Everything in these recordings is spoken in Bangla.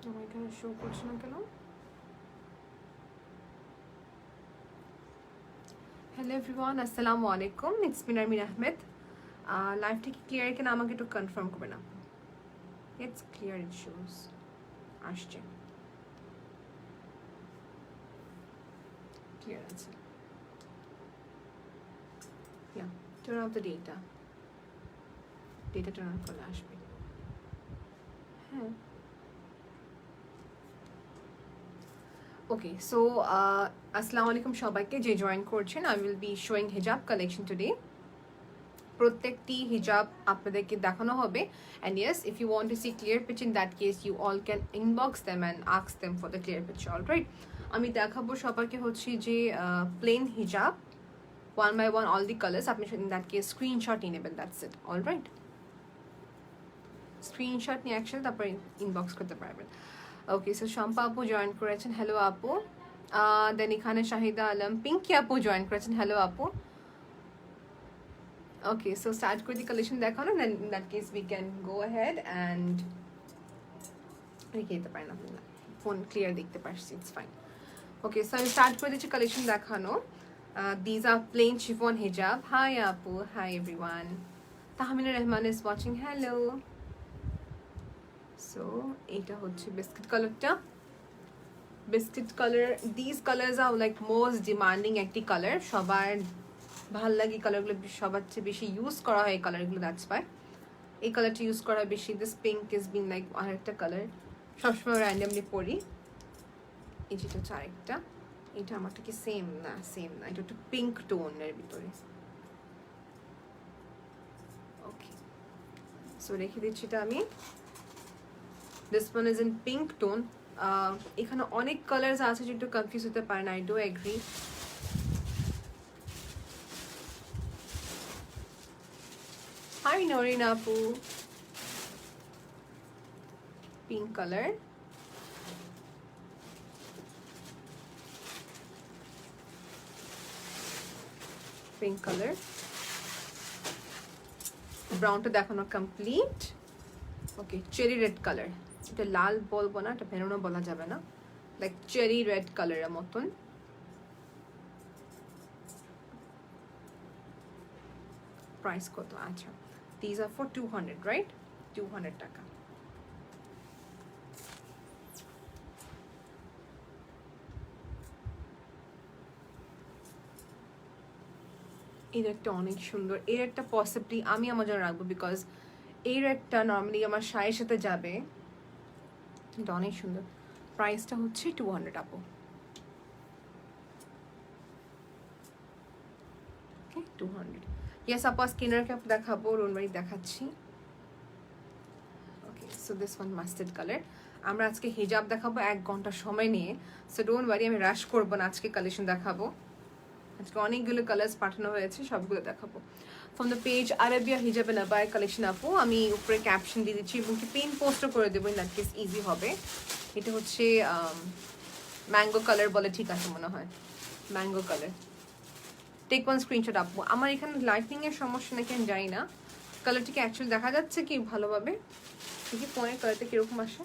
আমার এখানে শো করছে না কেন? হ্যালো এভরিওয়ান, আসসালামু আলাইকুম। It's me Narmin Ahmed. লাইভটা কি ক্লিয়ার কিনা আমাকে একটু কনফার্ম করবে না? ইটস ক্লিয়ার, ইট শোজ আসছে, ক্লিয়ার আছে। Yeah, turn off the data turn off করলে আসবে। হ্যাঁ, ওকে। সো আসসালামু আলাইকুম সবাইকে যে জয়েন করছেন। I will be showing hijab collection today. প্রত্যেকটি হিজাব আপনাদেরকে দেখানো হবে। And yes, if you want to see clear peach, in that case you all can inbox them and ask them for the clear peach. All right, আমি দেখাবো সবাইকে হচ্ছে যে plain hijab, one by one all the colours. আপনি ইন দ্যাট কেস স্ক্রিনশট নিয়ে নেবেন, that's it. All right, screenshot নিয়ে একসাথে তারপর ইনবক্স করতে পারবেন। ওকে, সো শম্পা আপু জয়েন করেছেন, হ্যালো আপু। দেন এখানে শাহিদা আলম, পিঙ্কি আপু জয়েন করেছেন, হ্যালো আপু। Okay, so start করে দি কালেকশন দেখানো, then in that case we can go ahead and রেখে দিতে পারেন, আপনি ফোন ক্লিয়ার দেখতে পারছি, ইটস ফাইন। ওকে, সো আমি স্টার্ট করে দিচ্ছি কালেকশন দেখানো। These are plain chiffon hijab. Hi আপু, hi everyone. Tahmina Rahman is watching, hello. So এটা হচ্ছে বিস্কিট কালারটা, biscuit colour. This colours are like most demanding একটি কালার, সবার ভাল লাগে কালারগুলো, সবার চেয়ে বেশি ইউজ করা হয় এই কালারগুলো, দ্যাটস ওয়াই এই কালারটা ইউজ করা বেশি। This pink is been like আরেকটা কালার সবসময় র্যান্ডামলি পরি। এই যেটা হচ্ছে আরেকটা, এটা আমারটা কি সেম না? সেম না, এটা একটু পিঙ্ক টোনের ভিতরে। ওকে, সো রেখে দিচ্ছি এটা আমি। This one is in pink tone. এখানে অনেক কালার্স আছে যেটা কনফিউজ হতে পারেন, I do agree. Hi Nourin আপু, পিঙ্ক কালার, পিঙ্ক কালার। ব্রাউনটা দেখানো complete. Okay, cherry red colour, এটা লাল বলবো না, এটা বেরোনো বলা যাবে না, লাইক চেরি রেড কালারের মতন। প্রাইস কত? আচ্ছা, দিস আর ফর 200, রাইট? 200 টাকা। এই রেডটা অনেক সুন্দর। এই রেডটা পসিবলি আমি আমার জন্য রাখবো, বিকজ এই রেডটা নর্মালি আমার শাড়ির সাথে যাবে, এটা অনেক সুন্দর। প্রাইসটা হচ্ছে 200 আপু। ওকে, 200। ইয়েস আপু, স্কিনার ক্যাপ দেখাবো, রোনবাড়ি দেখাচ্ছি। Okay, so this one mustard colour. আমরা আজকে হিজাব দেখাবো 1 ঘন্টা সময় নিয়ে, সো ডোন্ট ওয়ারি, আমি রাশ করবো না। আজকে কালেকশন দেখাবো, আজকে অনেকগুলো কালার্স পাঠানো হয়েছে, সবগুলো দেখাবো। ফ্রম দ্য পেজ আরবিয়া হিজাব এন্ড আবায়া কালেকশন আপু। আমি উপরে ক্যাপশন দিয়ে দিচ্ছি এবং কি পিন পোস্টও করে দেবো, ইন দ্যাট কেস ইজি হবে। এটা হচ্ছে ম্যাঙ্গো কালার বলে, ঠিক আছে মনে হয়, mango colour. Take one screenshot আপু। আমার এখানে লাইটনিং এর সমস্যা নাকি আমি জানি না, কালারটিকে অ্যাকচুয়ালি দেখা যাচ্ছে কি ভালোভাবে? দেখি ফোনের কালারটা কিরকম আসে।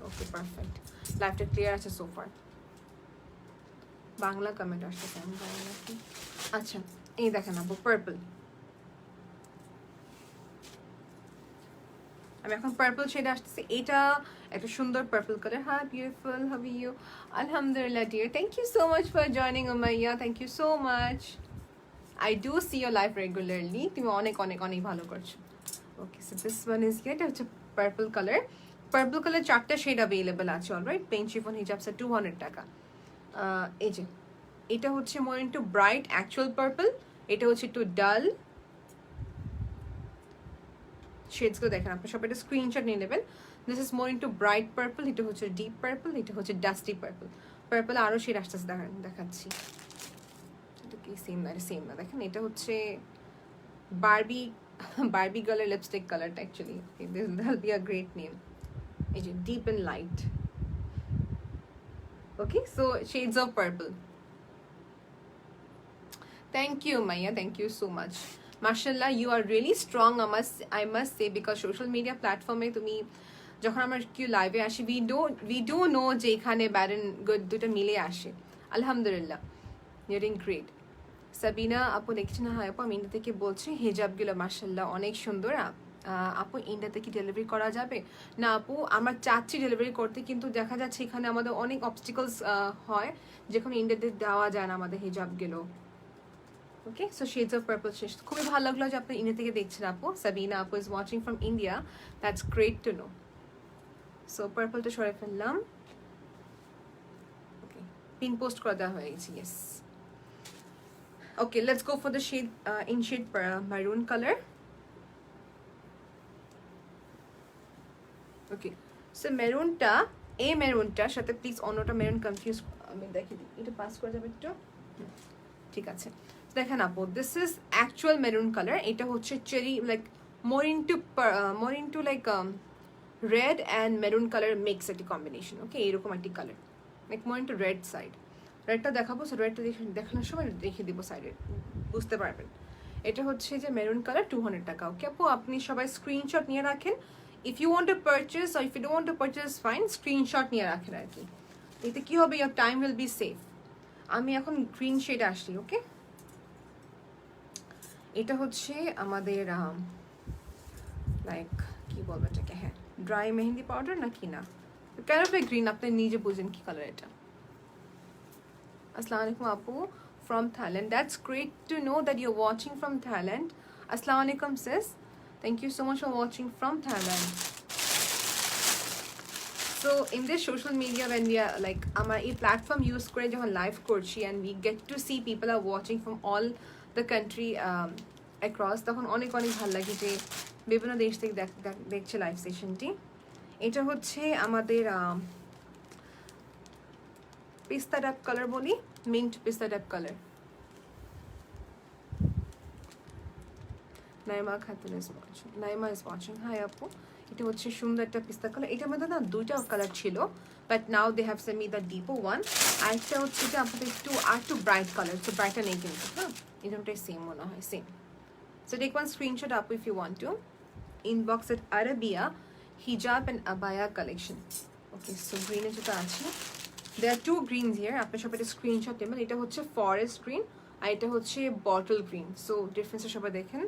ওকে, পারফেক্ট, লাইটটা ক্লিয়ার আছে সোফার। বাংলা কমেন্ট আসছে, আমি জানি না কি। আচ্ছা, এই দেখেন আপু, পার্পল। আমি এখন পার্পল শেডে আসতেছি, এটা একটা সুন্দর পার্পল কালার। হ্যাঁ, বিউটিফুল, হাউ আর ইউ? আলহামদুলিল্লাহ dear, thank you so much for joining Umaiya, thank you so much. I do see your life regularly, তুমি অনেক অনেক অনেক ভালো করছো। Okay, so this one is এটা হচ্ছে পার্পল কালার। পার্পল কালার 4টা শেড অ্যাভেলেবেল আছে, অলরাইট। পেন শিফন হিজাবসে 200 টাকা। এই যে এটা হচ্ছে more into bright actual purple, এটা হচ্ছে একটু ডাল। শেডসগুলো দেখেন, আপনার সব এটা স্ক্রিনশট নিয়ে নেবেন। This is more into bright purple, এটা হচ্ছে ডিপ পার্পল, এটা হচ্ছে ডাস্টি পার্পল। পার্পল আরও শেড আসতেছে, দেখেন দেখাচ্ছি। এটা কি সেম না? এটা সেম না, দেখেন এটা হচ্ছে বারবি বারবি গার্লের লিপস্টিক কালারটা actually. This will be a great name. এই যে deep and light. Okay, so shades of purple. Thank you Maiya, thank you so much. মাশাআল্লাহ, you are really strong, I must say, because social media প্ল্যাটফর্মে তুমি যখন আমরা কেউ লাইভে আসি, উই ডো নো যে এখানে ব্যাড অ্যান্ড গুড দুটো মিলে আসে। আলহামদুলিল্লাহ, you are doing great. Sabina আপু দেখছি না, হয় আপু আমি ইন্ডিয়া থেকে বলছি, হিজাবগুলো মাশাআল্লাহ অনেক সুন্দর। আপু ইন্ডিয়াতে কি ডেলিভারি করা যাবে? না আপু, আমরা চাচ্ছি ডেলিভারি করতে, কিন্তু দেখা যাচ্ছে এখানে আমাদের অনেক অবস্টিকলস হয়, যেখানে ইন্ডিয়াতে দেওয়া যায় না আমাদের হিজাবগুলো। ওকে, সো শেডস অফ পার্পল শেষ। খুবই ভালো লাগলো যে আপনি ইন্ডিয়া থেকে দেখছেন আপু। সাবিনা আপু is watching from India, that's great to know. So পার্পলটা সরে ফেললাম। ওকে, পিন পোস্ট করে দেওয়া হয়ে গেছে, yes. Okay, let's go for the shade in shade maroon color. Okay, so maroon ta, maroon ta সাথে প্লিজ অন্যটা মেরুন কনফিউজ, আমি দেখি দিই, এটা পাস করা যাবে একটু? ঠিক আছে, দেখেন আপু, this is actual maroon colour. এটা হচ্ছে cherry, like more into like red and maroon color mix একটি কম্বিনেশন। ওকে, এরকম একটি colour, like more into red side। রেডটা দেখাবো, সো রেডটা দেখানোর সময় রেখে দিব সাইডে, বুঝতে পারবেন। এটা হচ্ছে যে মেরুন কালার, 200 টাকা। ওকে আপু, আপনি সবাই স্ক্রিনশট নিয়ে রাখেন। If you want to purchase or if you don't want to purchase, fine, screenshot নিয়ে রাখেন আর কি। এতে কি হবে, your time will be safe। আমি এখন গ্রিন শেড আসছি। ওকে, এটা হচ্ছে আমাদের লাইক কি বলবো এটাকে, হ্যাঁ ড্রাই মেহেন্দি পাউডার নাকি না, কেন গ্রিন, আপনি নিজে বুঝেন কি কালার এটা। Assalamu alaikum Apu from Thailand. That's great to know that you're watching from Thailand. Assalamu alaikum sis. Thank you so much for watching from Thailand. So in this social media, when we are like amar ei platform use kore jokhon live korchi and we get to see people are watching from all the country across, তখন অনেক অনেক ভালো লাগে যে বিভিন্ন দেশ থেকে দেখছে লাইভ সেশনটি। এটা হচ্ছে আমাদের পিস্তা ডাব কালার বলি, মিন্ট পিস্তা ডাব colour. Naima Khatun is watching, Naima is watching, hi আপু। এটা হচ্ছে সুন্দর একটা পিস্তা কালার। এটার মধ্যে না দুইটা কালার ছিল, but now they have send me the deep one. আর একটা হচ্ছে যে আপনাদের একটু ব্রাইট কালার, তো ব্রাইটটা নেই কিন্তু, হ্যাঁ এই দুটোই সেম মনে হয়, same. So take one screenshot আপু if you want to. Inbox at Arabia hijab and abaya collection. Okay, so গ্রিনের যেটা আছে, there are two greens here, আপনি সবাই একটা স্ক্রিনশট নেবেন। এটা হচ্ছে ফরেস্ট গ্রিন আর এটা হচ্ছে বটল গ্রিন। সো ডিফারেন্সটা সবাই দেখেন,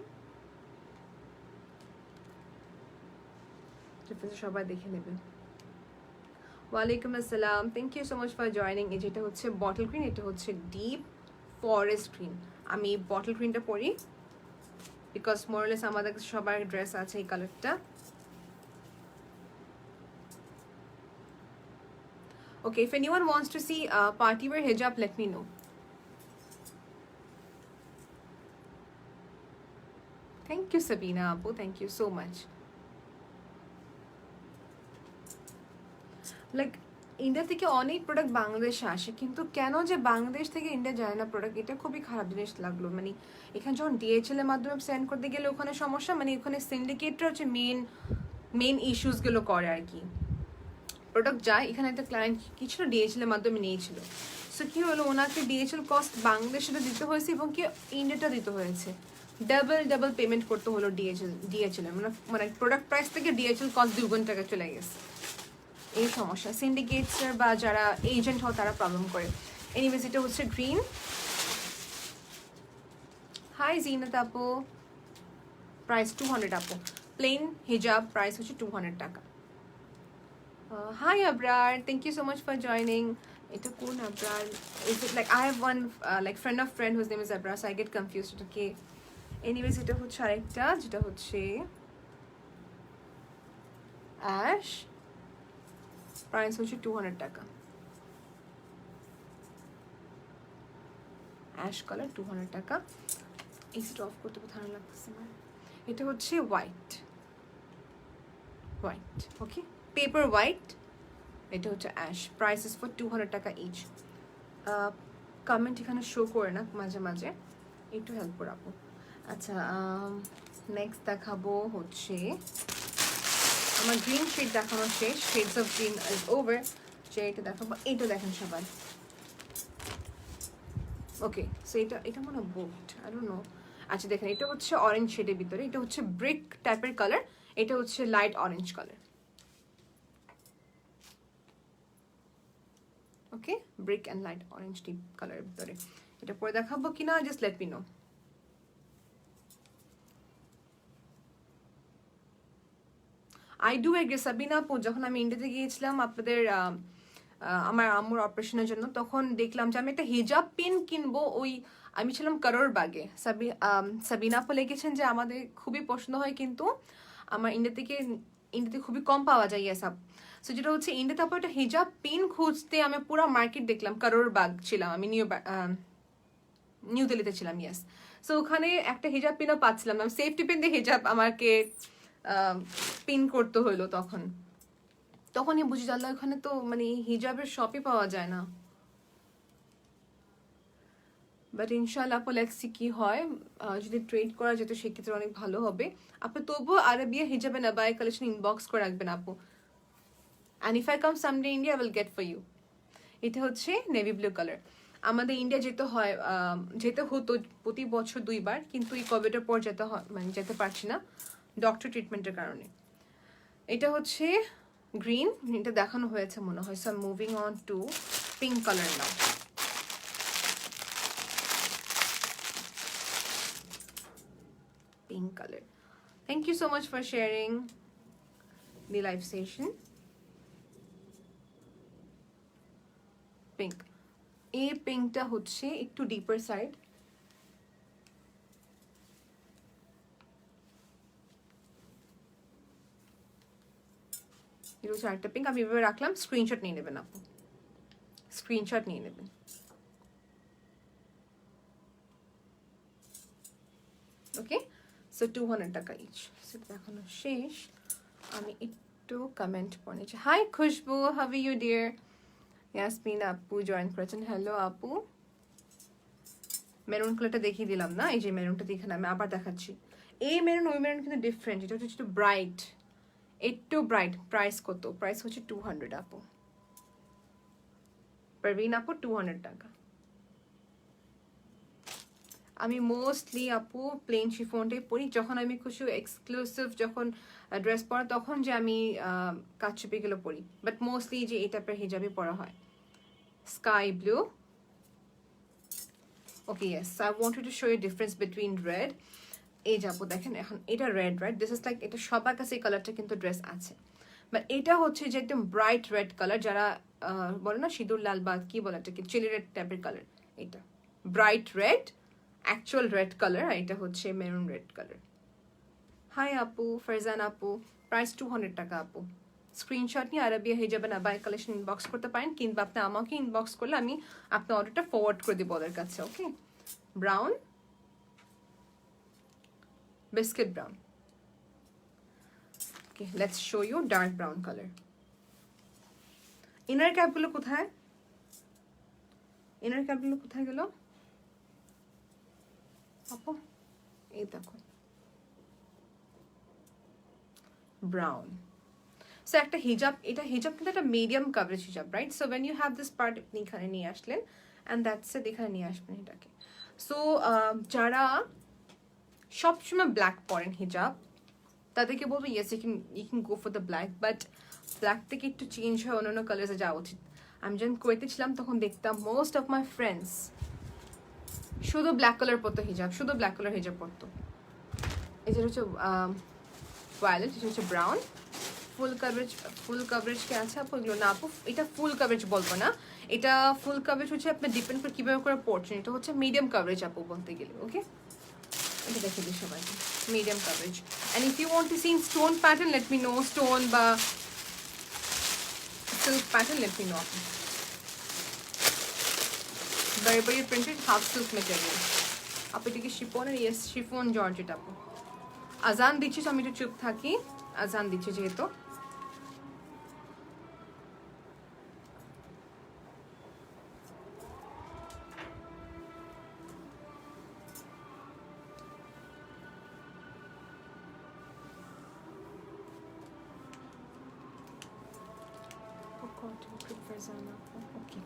ডিফারেন্সটা সবাই দেখে নেবেন। ওয়ালাইকুম আসসালাম, thank you so much for joining. এই যেটা হচ্ছে বটল গ্রিন, এটা হচ্ছে ডিপ ফরেস্ট গ্রিন। আমি বটল গ্রিনটা পরি বিকজ মোরলেস আমাদের সবার ড্রেস আছে এই কালারটা। Okay, if anyone wants to see party wear hijab, let me know. Thank you, Sabina Apu. Thank you so much. Like, India থেকে অনেক প্রোডাক্ট বাংলাদেশে আসে, কিন্তু কেন যে বাংলাদেশ থেকে ইন্ডিয়া যায় না প্রোডাক্ট, এটা খুবই খারাপ জিনিস লাগলো। মানে এখানে যখন ডিএইচএল এর মাধ্যমে সেন্ড করতে গেলে ওখানে সমস্যা, মানে ওখানে সিন্ডিকেটরা হচ্ছে মেন ইস্যুসগুলো করে আর কি। প্রোডাক্ট যায়, এখানে একটা ক্লায়েন্ট কি ছিল ডিএইচএল এর মাধ্যমে নিয়েছিল, সো কি হলো, ওনাকে ডিএইচএল কস্ট বাংলাদেশটা দিতে হয়েছে এবং কি ইন্ডিয়াটা দিতে হয়েছে, ডাবল পেমেন্ট করতে হলো ডিএইচএল এর, মানে প্রোডাক্ট প্রাইস থেকে ডিএইচএল কস্ট 2 গুণ টাকা চলে গেছে। এই সমস্যা সিন্ডিকেটসের বা যারা এজেন্ট হয় তারা প্রবলেম করে। এনিওয়েজ, এটা হচ্ছে গ্রিন। হাই জিনাত আপু, প্রাইস 200 আপু। প্লেন হিজাব প্রাইস হচ্ছে 200 টাকা। Hi Abrar, thank you so much for joining. It's a cool Abrar. Is it like I have one like friend of friend whose name is Abrar, so I get confused. Okay. Anyways, এটা হচ্ছে আরেকটা যেটা হচ্ছে অ্যাশ, প্রাইস হচ্ছে 200 টাকা। অ্যাশ কালার 200 টাকা। এসিটা অফ করতে ভালো লাগতেছে না। এটা হচ্ছে হোয়াইট, ওকে, পেপার হোয়াইট। এটা হচ্ছে অ্যাশ, প্রাইস ইজ ফর 200 টাকা ইচ। কমেন্ট এখানে শো করে না মাঝে মাঝে, একটু হেল্প করাবো। আচ্ছা, নেক্সট দেখাবো হচ্ছে আমার গ্রিন শেড দেখানো শেষ, shades of green is over. যে এটা দেখাবো, এইটা দেখেন সবাই। ওকে, সো এটা মনে হয় বোল্ট, আই ডোন্ট নো, আচ্ছা দেখেন, এটা হচ্ছে অরেঞ্জ শেডের ভিতরে, এটা হচ্ছে ব্রিক টাইপের কালার, এটা হচ্ছে light orange colour. Okay, brick and light orange deep কালারের ভিতরে। এটা পরে দেখাবো কিনা just let me know. I do agree Sabina আপু, যখন আমি ইন্ডিয়াতে গিয়েছিলাম আপনাদের আমার আম্মুর অপারেশনের জন্য, তখন দেখলাম যে আমি একটা হিজাব পিন কিনবো, ওই আমি ছিলাম কারোর বাগে। সাবিনা আপু লিখেছেন যে আমাদের খুবই পছন্দ হয়, কিন্তু আমার ইন্ডিয়াতে খুবই কম পাওয়া যায় ইয়াসাব। সো যেটা হচ্ছে ইন্ডিয়াতে আপু একটা হিজাব পিন খুঁজতে আমি পুরো মার্কেট দেখলাম, কারোর বাগ ছিলাম আমি, নিউ দিল্লিতে ছিলাম, ইয়েস। সো ওখানে একটা হিজাব পিনও পাচ্ছিলাম না, সেফটি পিন দিয়ে হিজাব আমাকে পিন করতে হইলো। তখনই বুঝি জানলাম ওখানে তো মানে হিজাবের শপই পাওয়া যায় না। বাট ইনশাল্লাহ আপু লেটসি কি হয়, যদি ট্রেড করা যেত সেক্ষেত্রে অনেক ভালো হবে। আপনি তবুও আরবিয়া হিজাবে না বাই কালেকশন ইনবক্স করে রাখবেন আপু, and if I come someday India I will get for you. এটা হচ্ছে নেভি ব্লু কালার। আমাদের ইন্ডিয়া যেতে হতো প্রতি বছর 2 বার, কিন্তু এই কোভিডের পর যেতে পারছি না ডক্টর ট্রিটমেন্টের কারণে। এটা হচ্ছে গ্রিন, এটা দেখানো হয়েছে মনে হয়। So moving on to pink colour now. Pink colour, thank you so much for sharing the live session. Pink, এই পিঙ্কটা হচ্ছে একটু ডিপার সাইড। এটা হচ্ছে আরেকটা পিঙ্ক, আমি এভাবে রাখলাম, স্ক্রিনশট নিয়ে নেবেন আপু, স্ক্রিনশট নিয়ে নেবেন। ওকে, সো 200 টাকা ইচ। সো দেখানো শেষ, আমি একটু কমেন্ট পড়েছি। Hi Khushbu, how are you dear? Yasmin আপু জয়েন করেছেন, হ্যালো আপু। মেরুন কালারটা দেখিয়ে দিলাম না, এই যে মেরুনটা এখানে আমি আবার দেখাচ্ছি। এই মেরুন ওই মেরুন কিন্তু ডিফারেন্ট, এটা হচ্ছে একটু ব্রাইট, একটু ব্রাইট। প্রাইস কত? প্রাইস হচ্ছে 200 আপু, পারভিন আপু 200 টাকা। আমি মোস্টলি আপু প্লেন শিফনটাই পরি, যখন আমি কিছু এক্সক্লুসিভ যখন ড্রেস পরা তখন যে আমি কাচুপিগুলো পরি, বাট মোস্টলি যে এই টাইপের হিজাবই পরা হয়। Sky blue, okay yes, I wanted to show you difference between red. এই যাবো দেখেন, এখন এটা red, right? This is like, এটা সবার কাছে এই কালারটা কিন্তু ড্রেস আছে, বাট এটা হচ্ছে যে একদম ব্রাইট রেড কালার, যারা বলে না সিঁদুর লাল বা কি বলে এটাকে, চিলি রেড টাইপের কালার। এটা bright red, actual red colour, আর এটা হচ্ছে মেরুন রেড কালার। হাই আপু, ফারজান আপু, প্রাইস 200 টাকা আপু। স্ক্রিনশট নিয়ে আরবিয়া হিজাবে না বাই কালেকশন ইনবক্স করতে পারেন, কিংবা আপনি আমাকে ইনবক্স করলে আমি আপনার অর্ডারটা ফরওয়ার্ড করে দিব ওদের কাছে। Okay, brown, biscuit brown. Okay, let's show you dark brown colour. Inner ক্যাপগুলো কোথায়? ইনার ক্যাপগুলো কোথায় গেল আপু? এই দেখো, ব্রাউন। সো একটা হিজাব, এটা হিজাব কিন্তু একটা মিডিয়াম কাভারেজ হিজাব, right? So when you have this part, আপনি এখানে নিয়ে আসলেন, অ্যান্ড দ্যাটস ইট, এখানে নিয়ে আসবেন এটাকে। সো যারা সবসময় ব্ল্যাক পরেন হিজাব, তাদেরকে বলবো yes you can go for the black, but black থেকে একটু চেঞ্জ হয় অন্যান্য কালার্সে যাওয়া উচিত। আমি যখন কুয়েতে ছিলাম তখন দেখতাম মোস্ট অফ মাই ফ্রেন্ডস শুধু ব্ল্যাক কালার পরতো হিজাব, শুধু ব্ল্যাক কালার হিজাব পরতো। এই যেটা হচ্ছে ভায়োলেট, এটা হচ্ছে ব্রাউন। ফুল কাভারেজ কে আছে আপু এগুলো? না আপু, এটা ফুল কাভারেজ বলবো না, এটা ফুল কাভারেজ হচ্ছে আপনার ডিপেন্ড করে কীভাবে করে পড়ছেন। এটা হচ্ছে মিডিয়াম কাভারেজ আপু বলতে গেলে। ওকে, এটা দেখে দিই সবাইকে, medium coverage. And if you want to see in stone pattern, let me know. Stone বা silk pattern, let me know আপু। Burberry printed half silk material আপু, এটা কি শিফনের? ইয়েস, শিফন জর্জেট আপু। আজান দিচ্ছি, তো আমি একটু চুপ থাকি, আজান দিচ্ছে যেহেতু। ওকে,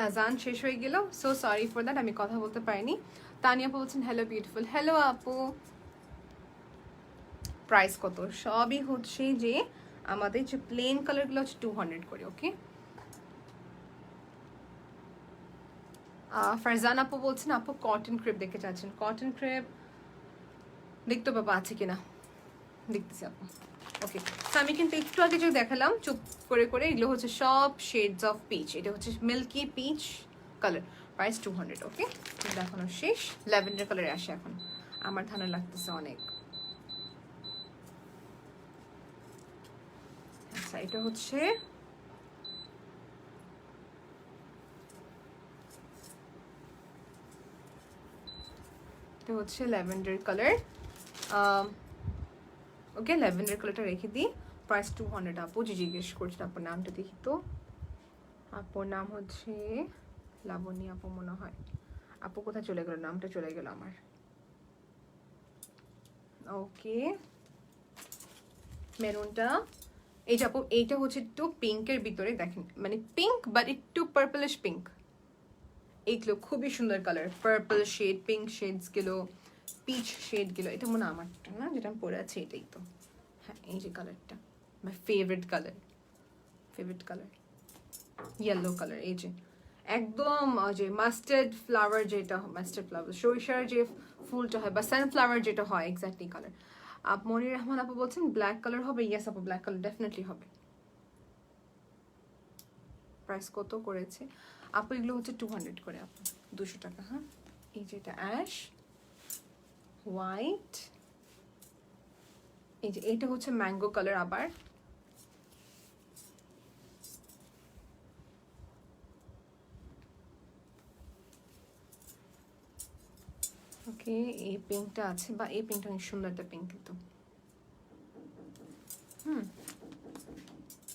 আজান শেষ হয়ে গেল, সো সরি ফর দ্যাট, আমি কথা বলতে পারিনি। তানিয়া আপু বলছেন হ্যালো বিউটিফুল, হ্যালো আপু। প্রাইস কত? সবই হচ্ছে যে আমাদের যে প্লেন কালারগুলো হচ্ছে 200 করে, ওকে। ফারজান আপু বলছেন আপু কটন ক্রেপ দেখতে চাচ্ছেন। কটন ক্রেপ দেখতে পাবো আছে কিনা, দেখতেছি আপু। ওকে, তো আমি কিন্তু একটু আগে যে দেখালাম চুপ করে করে, এগুলো হচ্ছে সব শেডস অফ পিচ। এটা হচ্ছে milky peach colour, price 200, okay. দেখানো শেষ। ল্যাভেন্ডার কালারে আসে এখন, আমার ঠান্ডা লাগতেছে অনেক। আচ্ছা, এটা হচ্ছে ল্যাভেন্ডার কালার, ওকে। ল্যাভেন্ডার কালারটা রেখে দিই, প্রাইস 200। আপু যে জিজ্ঞেস করছেন, আপুর নামটা দেখি তো। আপুর নাম হচ্ছে লাবণী আপু মনে হয়। আপু কোথায় চলে গেল, নামটা চলে গেল আমার। ওকে, মেরুনটা এই যে আপু, এইটা হচ্ছে একটু পিঙ্কের ভিতরে, দেখেন মানে পিঙ্ক বাট একটু পার্পলিশ পিঙ্ক। এইগুলো খুবই সুন্দর colour, purple shade, pink shades গুলো, পিচ শেড গুলো। এটা মনে হয় আমারটা না, যেটা আমি পরে আছি এটাই তো। হ্যাঁ, এই যে কালারটা my favourite colour, yellow colour. এই যে একদম যে মাস্টার্ড ফ্লাওয়ার, যেটা মাস্টার্ড ফ্লাওয়ার সরিষার যে ফুলটা হয় বা সানফ্লাওয়ার যেটা হয়, এক্স্যাক্টলি কালার। মনির রহমান আপু বলছেন ব্ল্যাক কালার হবে। ইয়েস আপু, ব্ল্যাক কালার ডেফিনেটলি হবে। প্রাইস কত করেছে আপু? এগুলো হচ্ছে 200 করে আপু, 200 টাকা। হ্যাঁ, এই যে এটা অ্যাশ হোয়াইট, এই যে এটা হচ্ছে ম্যাঙ্গো কালার আবার। ওকে, এই পিঙ্কটা আছে, বা এই পিঙ্কটা অনেক সুন্দর একটা পিঙ্ক কিন্তু।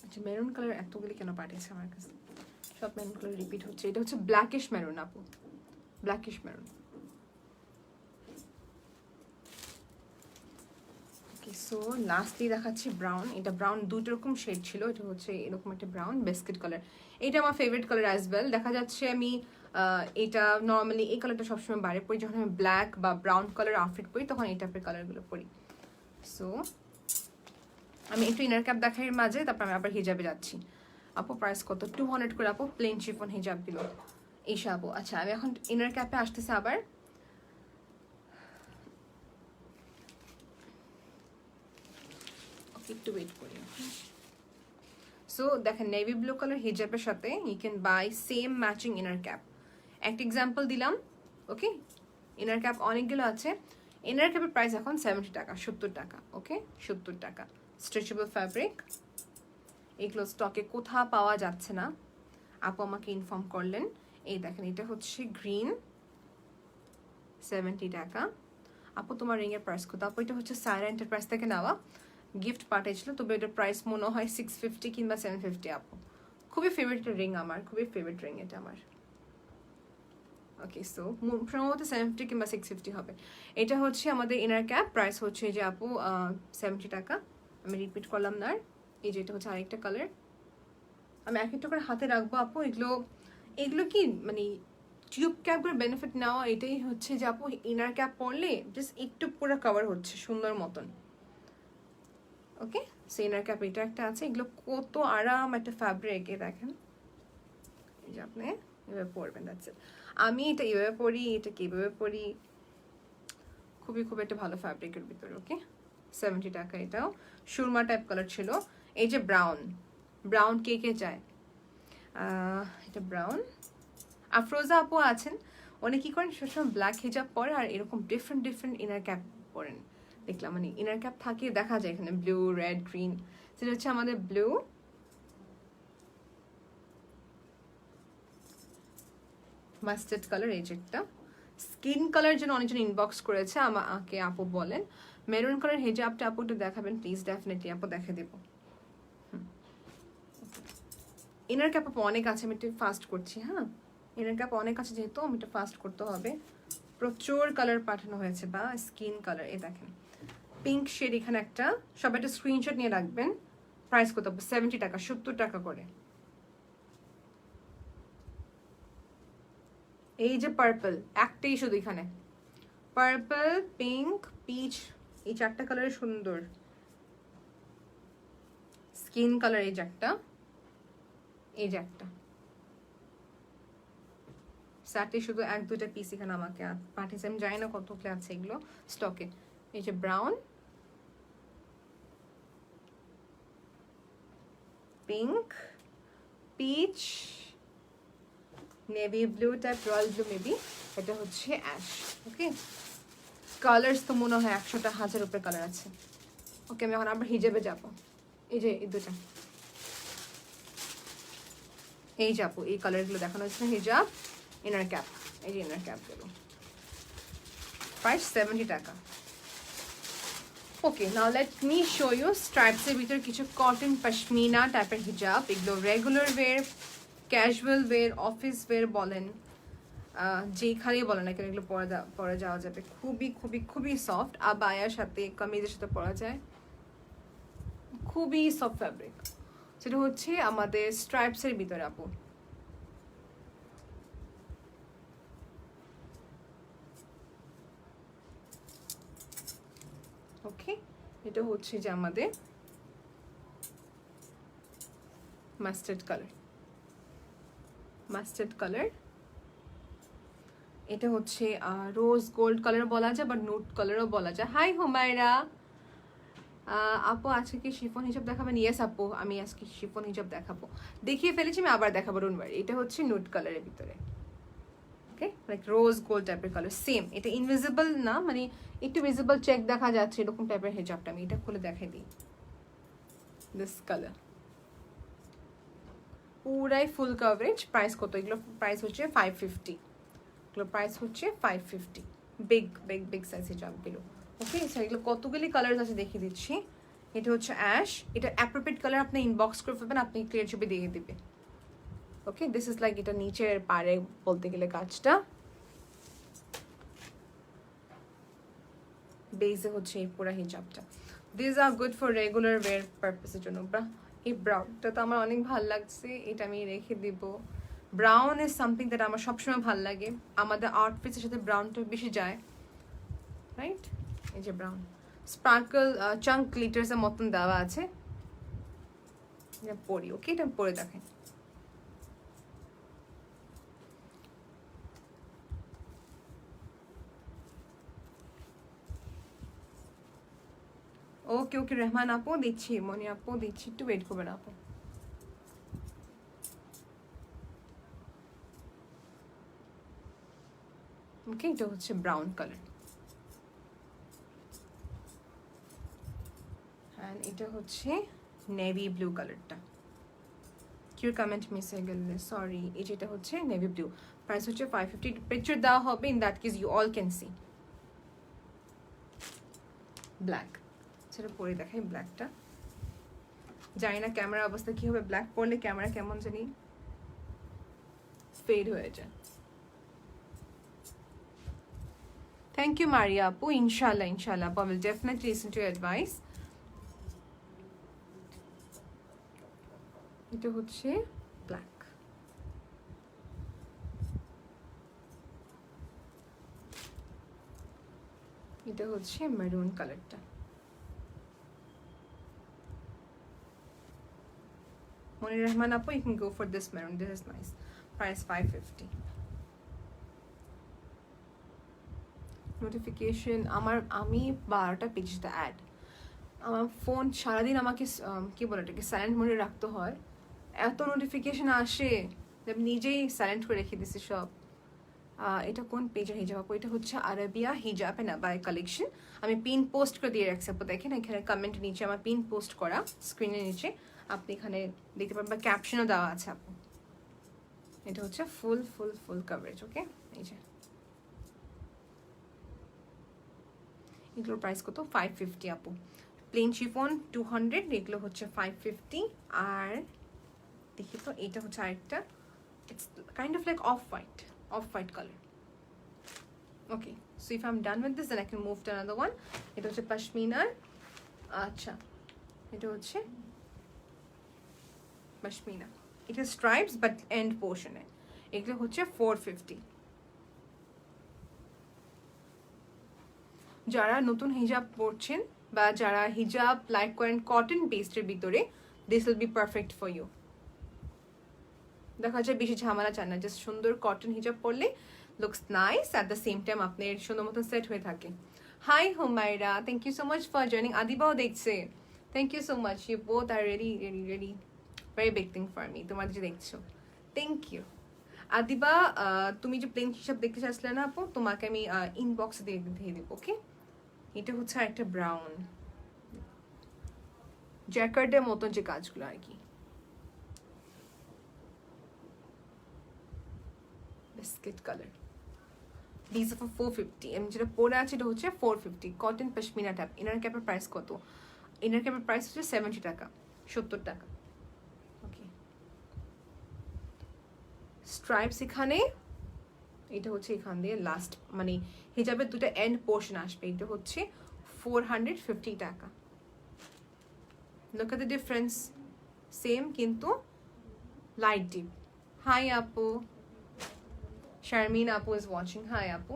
আচ্ছা, মেরুন কালার এতগুলি কেন পাঠিয়েছে আমার কাছে? সব মেরুন কালার রিপিট হচ্ছে। এটা হচ্ছে ব্ল্যাকিশ মেরুন আপু, ব্ল্যাকিশ মেরুন। ওকে, সো লাস্টলি দেখাচ্ছি ব্রাউন। এটা ব্রাউন দুটো রকম শেড ছিল। এটা হচ্ছে এরকম একটা ব্রাউন বিস্কিট কালার। এটা আমার ফেভারিট কালার অ্যাজ ওয়েল। দেখা যাচ্ছে আমি এটা নর্মালি এই কালারটা সবসময় বাইরে পরি, যখন আমি ব্ল্যাক বা ব্রাউন কালার আউটফিট পরি তখন এই টাইপের কালারগুলো পরি। সো আমি একটু ইনার ক্যাপ দেখাই মাঝে, তারপর আমি আবার হিজাবে যাচ্ছি। আপু প্রাইস কত? 200 করে আপু, প্লেন শিফন হিজাবগুলো। এইসা আপু, আচ্ছা আমি এখন ইনার ক্যাপে আসতেছে আবার। একটু ওয়েট করি। সো দেখেন, নেভি ব্লু কালার হিজাবের সাথে you can buy same matching inner cap. একটা এক্সাম্পল দিলাম, ওকে। ইনার ক্যাপ অনেকগুলো আছে। ইনার ক্যাপের প্রাইস এখন 70 টাকা, 70 টাকা, ওকে, 70 টাকা। স্ট্রেচেবল ফ্যাব্রিক, এগুলো স্টকে কোথাও পাওয়া যাচ্ছে না, আপু আমাকে ইনফর্ম করলেন। এই দেখেন, এটা হচ্ছে গ্রিন, 70 টাকা। আপু তোমার রিংয়ের প্রাইস কত? আপু এটা হচ্ছে সায়রা এন্টারপ্রাইজ থেকে নেওয়া, গিফট পাঠিয়েছিল, তবে এটার প্রাইস মনে হয় 650 কিংবা 750 আপু। খুবই ফেভারিট রিং আমার, খুবই ফেভারিট রিং এটা আমার। ওকে, সো সম্ভবত 750 কিংবা 650 হবে। এটা হচ্ছে আমাদের ইনার ক্যাপ, প্রাইস হচ্ছে যে আপু 70 টাকা। আমি রিপিট করলাম না। এই যে এটা হচ্ছে আরেকটা কালার, আমি এক একটা করে হাতে রাখবো আপু। এগুলো কি মানে টিউব ক্যাপগুলোর বেনিফিট নেওয়া এটাই হচ্ছে যে আপু ইনার ক্যাপ পরলে জাস্ট একটু পুরো কভার হচ্ছে সুন্দর মতন, ওকে। সো ইনার ক্যাপ এটা একটা আছে। এগুলো কত আরাম একটা ফ্যাব্রিক, এ দেখেন, এই যে আপনি এভাবে পরবেন, দ্যাটস ইট। আমি এটা এভাবে পরি, এটা কিভাবে পরি, খুবই খুব একটা ভালো ফ্যাব্রিকের ভিতরে, ওকে। 70 টাকা। এটাও সুরমা টাইপ কালার ছিল। এই যে ব্রাউন, ব্রাউন কে কে চায়? এটা ব্রাউন। আফরোজা আপু আছেন, উনি কি করেন সবসময় ব্ল্যাক হিজাব পরে আর এরকম ডিফারেন্ট ডিফারেন্ট ইনার ক্যাপ পরেন। দেখলাম মানে ইনার ক্যাপ থাকে, দেখা যায় এখানে ব্লু, রেড, গ্রিন। সেটা হচ্ছে আমাদের ব্লু, মাস্টার্ড কালার। এই যেটা স্কিন কালার জন্য অনেকজন ইনবক্স করেছে আমাকে, আপু বলেন মেরুন কালার হিজাবটা আপু একটু দেখাবেন প্লিজ। ডেফিনেটলি আপু দেখে দেবো। ইনার ক্যাপ আপু অনেক আছে, আমি একটু ফাস্ট করছি। হ্যাঁ, ইনার ক্যাপ অনেক আছে যেহেতু আমি একটু ফাস্ট করতে হবে। প্রচুর কালার পাঠানো হয়েছে, বা স্কিন কালার। এই দেখেন পিঙ্ক শেড এখানে একটা, সবাই একটা স্ক্রিনশট নিয়ে রাখবেন। প্রাইস কত? 70 টাকা, 70 টাকা করে। এই যে পার্পল, একটাই শুধু এখানে, পার্পল, পিঙ্ক, পিচ, এই চারটা কালারে সুন্দর। স্কিন কালার এই যে একটা, এই যে একটা, সাথে শুধু এক দুটা পিস এখানে আমাকে পাঠিয়েছে, আমি জানি না কতগুলো আছে এগুলো স্টকে। এই যে brown, pink, peach, navy blue type, royal blue maybe, এটা হচ্ছে অ্যাশ। ওকে, কালার্স তো মনে হয় 100টা 1000 উপরে কালার আছে। ওকে, আমি এখন আবার হিজাবে যাব। এই যে এই দুটা, এই যাবো, এই কালারগুলো দেখানো হচ্ছে হিজাব, ইনার ক্যাপ, এই যে ইনার ক্যাপ গুলো, প্রাইস 70 টাকা। ওকে, নাও লেট মি শো ইউ স্ট্রাইপসের ভিতরে কিছু কটন পশমিনা টাইপের হিজাব। এগুলো রেগুলার ওয়ের, ক্যাজুয়াল ওয়ের, অফিস ওয়ের বলেন, যেখানেই বলেন না কেন এগুলো পরা যাওয়া যাবে। খুবই খুবই খুবই সফট, আবায়ার সাথে কামিজের সাথে পরা যায়, খুবই সফট ফ্যাব্রিক। সেটা হচ্ছে আমাদের স্ট্রাইপসের ভিতরে আপু। ওকে, এটা হচ্ছে যে আমাদের মাস্টার্ড কালার, মাস্টার্ড কালার। এটা হচ্ছে রোজ গোল্ড কালার বলা যায় বা নুট কালারও বলা যায়। হাই হুমায়রা আপু, আজকে কি শিফন হিসাব দেখাবেন? ইয়েস আপু, আমি আজকে শিফন হিসাব দেখাবো, দেখিয়ে ফেলেছি, আমি আবার দেখাবো, ডোন্ট ওয়ারি। এটা হচ্ছে নুট কালারের ভিতরে, ওকে, লাইক রোজ গোল্ড টাইপের কালার, সেম। এটা ইনভিজিবল না, মানে একটু ভিজিবল চেক দেখা যাচ্ছে এরকম টাইপের হিজাবটা। আমি এটা খুলে দেখাই দিই, দিস কালার পুরাই ফুল কভারেজ। প্রাইস কত? এগুলো প্রাইস হচ্ছে 550, এগুলো প্রাইস হচ্ছে 550। বিগ বিগ বিগ সাইজ হিজাবগুলো। ওকে, এগুলো কতগুলি কালার আছে দেখিয়ে দিচ্ছি। এটা হচ্ছে অ্যাশ, এটা অ্যাপ্রোপ্রিয়েট কালার, আপনি ইনবক্স করে ফেলবেন, আপনি ক্লিয়ার ছবি দিয়ে দিবে। ওকে, দিস ইজ লাইক, এটা নিচের পাড়ে বলতে গেলে কাজটা, বেসে হচ্ছে এই পুরো হিজাবটা। This are good for regular wear পারপাসের জন্য। এই ব্রাউনটা তো আমার অনেক ভালো লাগছে, এটা আমি রেখে দিব। ব্রাউন ইজ সামথিং দ্যাট আমার সবসময় ভালো লাগে, আমাদের আউটফিটের সাথে ব্রাউনটা বেশি যায়, রাইট? এই যে ব্রাউন স্পার্কল চাঙ্ক গ্লিটার্সের মতন দেওয়া আছে, এটা পরি। ওকে, এটা পরে দেখেন। ওকে ওকে, রেহমান আপু দিচ্ছি, মনি আপু দিচ্ছি, একটু ওয়েট করবেন আপু। ওকে, এটা হচ্ছে ব্রাউন কালার, অ্যান্ড এটা হচ্ছে নেভি ব্লু কালারটা। কিউর কমেন্ট মিস হয়ে গেল, সরি। এই যেটা হচ্ছে নেভি ব্লু, প্রাইস হচ্ছে 550। পিকচার দেওয়া হবে, in that case you all can see. Black, সেটা পরে দেখাই ব্ল্যাকটা। জানি না ক্যামেরার অবস্থা কি হবে, ব্ল্যাক পরলে ক্যামেরা কেমন জানি ফেড হয়ে যায়। থ্যাংক ইউ মারিয়া আপু, ইনশাল্লাহ ইনশাল্লাহ আপু, I will definitely listen to your advice. এটা হচ্ছে ব্ল্যাক, এটা হচ্ছে মেরুন কালারটা। মনির রহমান আপু, you can go for this maroon, this is nice. Price 550. Notification আমি 12টা পেজটা অ্যাড, আমার ফোন সারাদিন আমাকে কি বলে এটাকে সাইলেন্ট মোডে রাখতে হয়, এত নোটিফিকেশন আসে আমি নিজেই সাইলেন্ট করে রেখে দিছি সব। এটা কোন পেজের হিজাব আপু? এটা হচ্ছে আরাবিয়া হিজাব এন্ড আবায়া কালেকশন। আমি পিন পোস্ট করে দিয়ে রাখছি আপু, দেখেন এখানে কমেন্ট নিচে আমার পিন পোস্ট করা, স্ক্রিনের নিচে আপনি এখানে দেখতে পাবেন, বা ক্যাপশনও দেওয়া আছে আপু। এটা হচ্ছে ফুল ফুল ফুল কভারেজ। ওকে, এই যে এগুলোর প্রাইস কত? 550 আপু। প্লেন শিফন 200, এগুলো হচ্ছে 550। আর দেখি তো, এটা হচ্ছে আরেকটা, it's kind of like of white colour. Okay, so if I am done with this then I can move to another one. এটা হচ্ছে পশমিনার, আচ্ছা এটা হচ্ছে পশমিনা, এটা স্ট্রাইপস বাট এন্ড পোর্শনে, এগুলো হচ্ছে 450। যারা নতুন হিজাব পরছেন বা যারা হিজাব লাইক করেন কটন বেসডের ভিতরে, this will be perfect for you. দেখা যায় বেশি ঝামেলা চান না, জাস্ট সুন্দর কটন হিজাব পরলে looks nice, at the same time আপনার সুন্দর মতো সেট হয়ে থাকে। Hi Humaira, thank you so much for joining. আদিবাও দেখছে, thank you so much, you both are ready ready ready, very big thing for me, তোমার যে দেখছো, থ্যাংক ইউ। আদিবা, তুমি যে প্লেন হিসাব দেখতে চাচ্ছিলে না আপু, তোমাকে আমি ইনবক্সে দিয়ে দেবো, ওকে? এটা হচ্ছে একটা ব্রাউন জ্যাকার্ডের মতন যে কাজগুলো আর কি, বিস্কিট কালার। This for 450। আমি যেটা পরে আছে এটা হচ্ছে 450 কটন পশমিনা ট্যাপ। ইনার ক্যাপের প্রাইস কত? ইনার ক্যাপের প্রাইস হচ্ছে 70 টাকা, 70 টাকা। ওকে, স্ট্রাইপস এখানে, এটা হচ্ছে এখান দিয়ে লাস্ট মানে হিজাবের দুটো এন্ড পোর্শন আসবে, এটা হচ্ছে 450 টাকা। Look at the difference, same কিন্তু লাইট ডিপ। হাই আপু, শারমিন আপু ইজ ওয়াচিং, হাই আপু।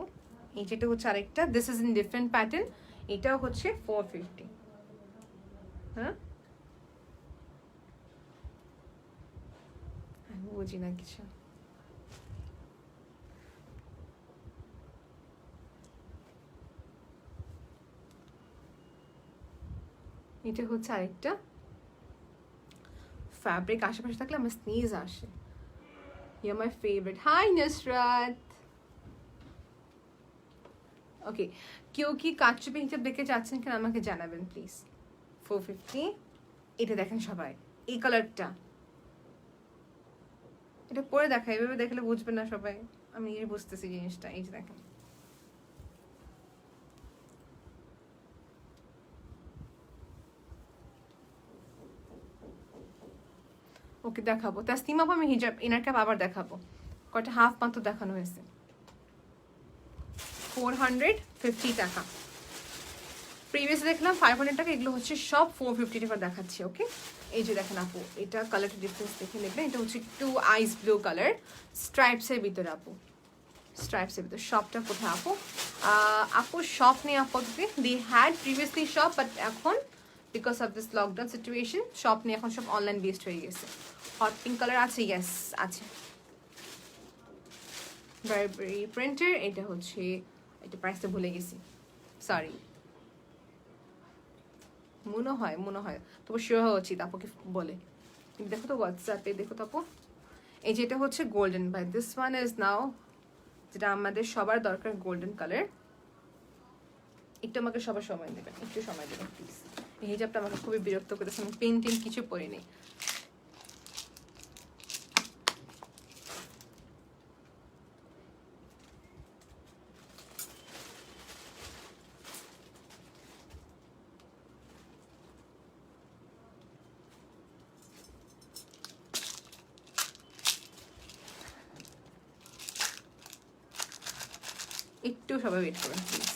এই যেটা হচ্ছে আরেকটা, this is in different pattern, এটাও হচ্ছে 450। হ্যাঁ, বুঝি না কিছু। এটা হচ্ছে আরেকটা ফ্যাব্রিক, আশেপাশে থাকলে আমার স্নিজ আসে। You are my favourite, hi Nusrat. Okay, কেউ কি কাটচুপি হিসাব দেখে যাচ্ছেন কিনা আমাকে জানাবেন প্লিজ। 450, এটা দেখেন সবাই, এই কালারটা, এটা পরে দেখা, এভাবে দেখলে বুঝবেন না সবাই, আমি নিজে বুঝতেছি জিনিসটা। এই যে দেখেন, ওকে দেখাবো তাসনিমা আপু, আমি হিজাব ইনার ক্যাপ আবার দেখাবো, কয়টা হাফ মাত্র দেখানো হয়েছে। 450 টাকা, প্রিভিয়াস দেখলাম 500 টাকা, এগুলো হচ্ছে সব 450 টাকা দেখাচ্ছি। ওকে, এই যে দেখেন আপু, এটা কালারটা ডিফারেন্স দেখে নেবেন, এটা হচ্ছে একটু আইস ব্লু কালার, স্ট্রাইপসের ভিতরে আপু, স্ট্রাইপসের ভিতরে। শপটা কোথায় আপু? আপু শপ নেই আপাতত, দি হ্যাড প্রিভিয়াসলি শপ, বাট এখন because of this lockdown situation shop নিয়ে এখন সব অনলাইন বেসড হয়ে গেছে। হট পিঙ্ক কালার আছে, ইয়েস আছে, বারবেরি প্রিন্টার। এটা হচ্ছে, এটা প্রাইসটা ভুলে গেছি, সরি, মনে হয় তবু শিওর হওয়া উচিত আপুকে বলে। দেখো তো হোয়াটসঅ্যাপে, দেখো তো আপু, এই যেটা হচ্ছে golden, by this one is now, যেটা আমাদের সবার দরকার, গোল্ডেন কালার। একটু আমাকে সবার সময় দেবেন, একটু সময় দেবেন প্লিজ। এই হিজাবটা আমাকে খুবই বিরক্ত করেছে, আমি পেন্টিং কিছু পরিনি। একটু সবাই ওয়েট করুন প্লিজ।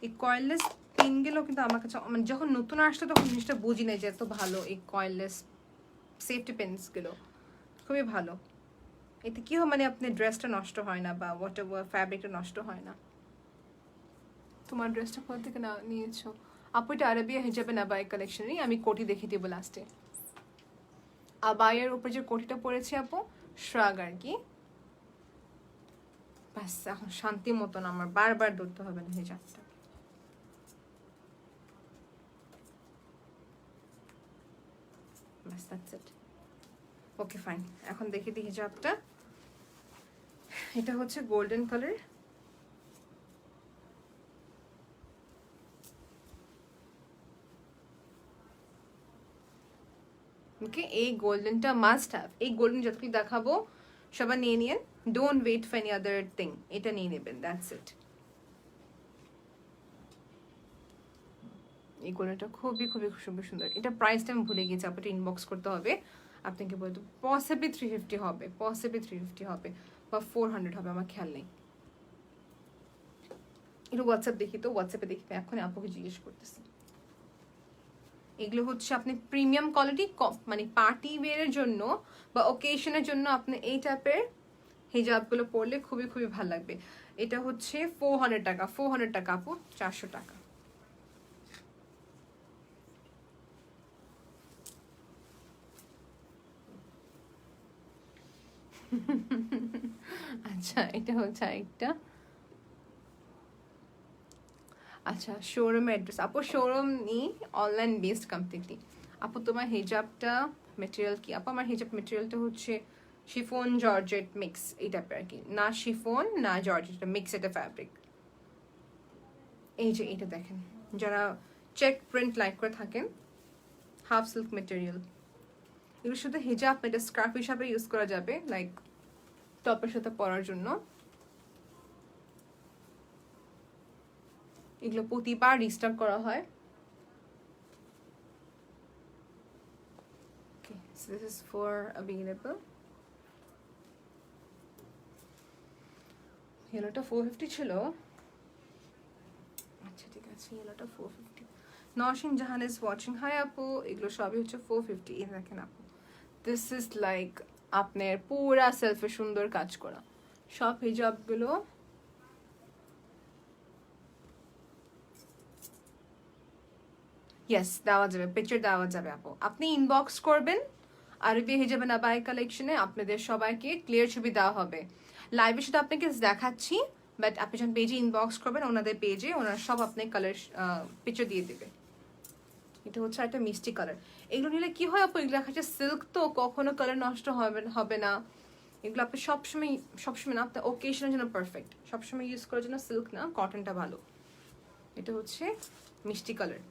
এই কয়েললেস পিনগুলো কিন্তু আমার কাছে, মানে যখন নতুন আসতো তখন জিনিসটা বুঝি না যে এত ভালো এই কয়েললেস সেফটি পেন্সগুলো, খুবই ভালো। এতে কি হয়, মানে আপনার ড্রেসটা নষ্ট হয় না বা হোয়াট এভার ফ্যাব্রিকটা নষ্ট হয় না। তোমার ড্রেসটা কোথা থেকে না নিয়েছো আপু? এটা আরবিয়া হিজাবে না বাই কালেকশনেরই, আমি কোটি দেখে দিব লাস্টে। আবায়ের উপর যে কোটিটা পরেছি আপু, শ্রাগ আর কি, ব্যাস এখন শান্তি মতন আমার বারবার ধরতে হবে না হিজাবটা। ব্যাস দ্যাটস ইট। ওকে ফাইন, এখন দেখি দিই হিজাবটা। এটা হচ্ছে গোল্ডেন কালার, ওকে, এই গোল্ডেনটা মাস্ট হ্যাভ। এই গোল্ডেন যতগুলি দেখাবো সবার নিয়ে নিয়ে, don't wait for any other thing, এটা নিয়ে নেবেন, দ্যাটস ইট। এই গোল্ডেনটা খুবই খুবই খুবই সুন্দর। এটা প্রাইসটা আমি ভুলে গেছি, আপনাকে ইনবক্স করতে হবে, আপনাকে বলতে পসিবলি 350 হবে, পসিবলি 350 হবে বা 400 হবে, আমার খেয়াল নেই। একটু হোয়াটসঅ্যাপ দেখি তো, হোয়াটসঅ্যাপে দেখি, এখন আপুকে জিজ্ঞেস করতেছি। এগুলো হচ্ছে আপনি প্রিমিয়াম কোয়ালিটি, মানে পার্টি ওয়্যারের জন্য বা ওকেশনের জন্য আপনি এই টাইপের হিজাবগুলো পরলে খুবই খুবই ভালো লাগবে। এটা হচ্ছে 400 টাকা, 400 টাকা আপু, 400 টাকা। আচ্ছা এটা হচ্ছে আরেকটা। আচ্ছা শোরুম অ্যাড্রেস আপু, শোরুম নি অনলাইন বেসড কমপ্লিটলি। আপু তোমার হিজাবটা মেটেরিয়াল কি? আপু আমার হিজাব মেটেরিয়ালটা হচ্ছে শিফন জর্জেট মিক্স এই টাইপের আর কি, না শিফন না জর্জেট, মিক্স একটা ফ্যাব্রিক। এই যে এটা দেখেন, যারা চেক প্রিন্ট লাইক করে থাকেন, হাফ সিল্ক মেটেরিয়াল। এগুলো শুধু হিজাব, এটা স্কার্ফ হিসাবে ইউজ করা যাবে, লাইক টপের সাথে পরার জন্য। এগুলো প্রতিবার রিস্টক করা হয়। Okay, so this is for available. ইয়েলোটা 450 ছিল। আচ্ছা ঠিক আছে, ইয়েলোটা 450। নওশিন জাহান ইজ ওয়াচিং, হাই আপু। এগুলো সবই হচ্ছে 450। এই দেখেন আপু, দিস ইজ লাইক আপনার পুরা সেলফে সুন্দর কাজ করা সব হিজাবগুলো। ইয়েস দেওয়া যাবে, পিকচার দেওয়া যাবে আপু। আপনি ইনবক্স করবেন আরবি হিজাব আবায়া কালেকশনে, আপনাদের সবাইকে ক্লিয়ার ছবি দেওয়া হবে। লাইভে শুধু আপনাকে দেখাচ্ছি, বাট আপনি যখন পেজে ইনবক্স করবেন, ওনাদের পেজে ওনারা সব আপনার কালার পিকচার দিয়ে দেবে। এটা হচ্ছে একটা মিষ্টি কালার। এগুলো নিলে কি হয় আপু, এগুলো হচ্ছে সিল্ক, তো কখনো কালার নষ্ট হবে না। এগুলো আপনি সবসময় না, আপনার ওকেশনের জন্য পারফেক্ট, সবসময় ইউজ করার জন্য সিল্ক না, কটনটা ভালো। এটা হচ্ছে মিষ্টি colour.